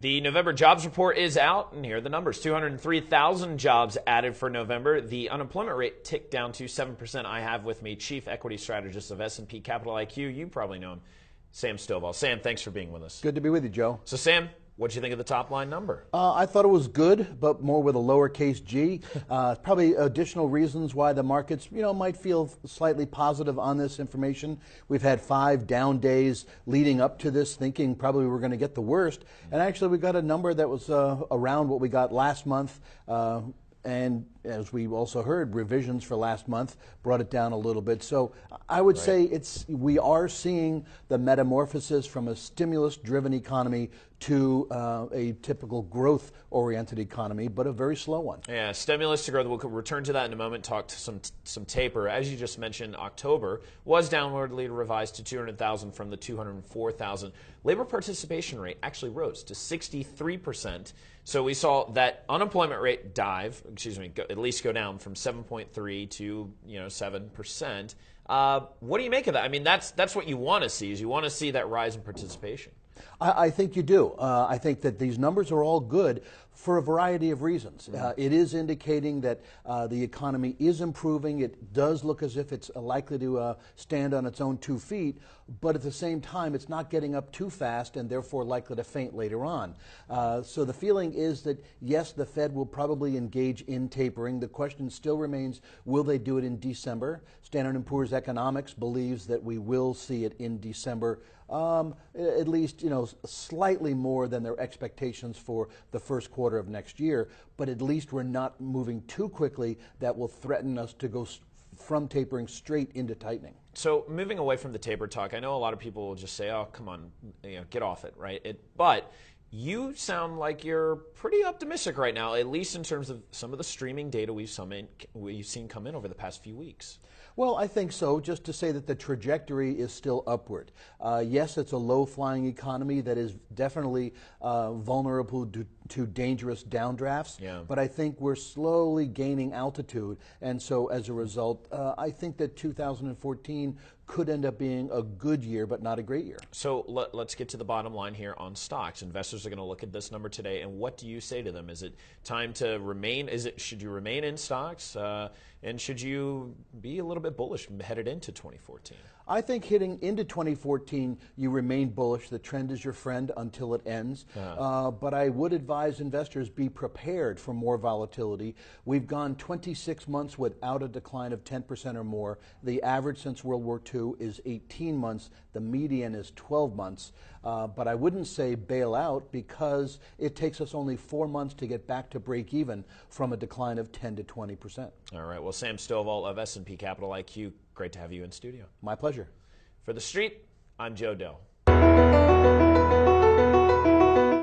The November jobs report is out, and here are the numbers. 203,000 jobs added for November. The unemployment rate ticked down to 7%. I have with me Chief Equity Strategist of S&P Capital IQ. You probably know him, Sam Stovall. Sam, thanks for being with us. Good to be with you, Joe. So, Sam, what did you think of the top line number? I thought it was good, but more with a lowercase g. Probably additional reasons why the markets, might feel slightly positive on this information. We've had 5 down days leading up to this, thinking probably we're going to get the worst. And actually, we got a number that was around what we got last month. And as we also heard, revisions for last month brought it down a little bit. So I would say we are seeing the metamorphosis from a stimulus-driven economy to a typical growth-oriented economy, but a very slow one. Yeah, stimulus to growth. We'll return to that in a moment. Talk to some taper. As you just mentioned, October was downwardly revised to 200,000 from the 204,000. Labor participation rate actually rose to 63%. So we saw that unemployment rate at least go down from 7.3 to 7%. What do you make of that? I mean, that's what you want to see. Is you want to see that rise in participation. I think you do. I think that these numbers are all good for a variety of reasons. It is indicating that the economy is improving. It does look as if it's likely to stand on its own 2 feet, but at the same time, it's not getting up too fast and therefore likely to faint later on. So the feeling is that, yes, the Fed will probably engage in tapering. The question still remains, will they do it in December? Standard & Poor's Economics believes that we will see it in December, at least slightly more than their expectations for the first quarter of next year, but at least we're not moving too quickly that will threaten us to go from tapering straight into tightening. So moving away from the taper talk, I know a lot of people will just say, oh, come on, get off it, right? But you sound like you're pretty optimistic right now, at least in terms of some of the streaming data we've seen come in over the past few weeks. Well, I think so, just to say that the trajectory is still upward. Yes, it's a low-flying economy that is definitely vulnerable to dangerous downdrafts, but I think we're slowly gaining altitude, and so as a result, I think that 2014 could end up being a good year, but not a great year. So let's get to the bottom line here on stocks. Investors are going to look at this number today, and what do you say to them? Is it time to remain? Should you remain in stocks, and should you be a little bit bullish headed into 2014? I think heading into 2014, you remain bullish. The trend is your friend until it ends. But I would advise investors be prepared for more volatility. We've gone 26 months without a decline of 10% or more. The average since World War II is 18 months. The median is 12 months. But I wouldn't say bail out because it takes us only 4 months to get back to break even from a decline of 10 to 20%. All right. Well, Sam Stovall of S&P Capital IQ, great to have you in studio. My pleasure. For The Street, I'm Joe Dell.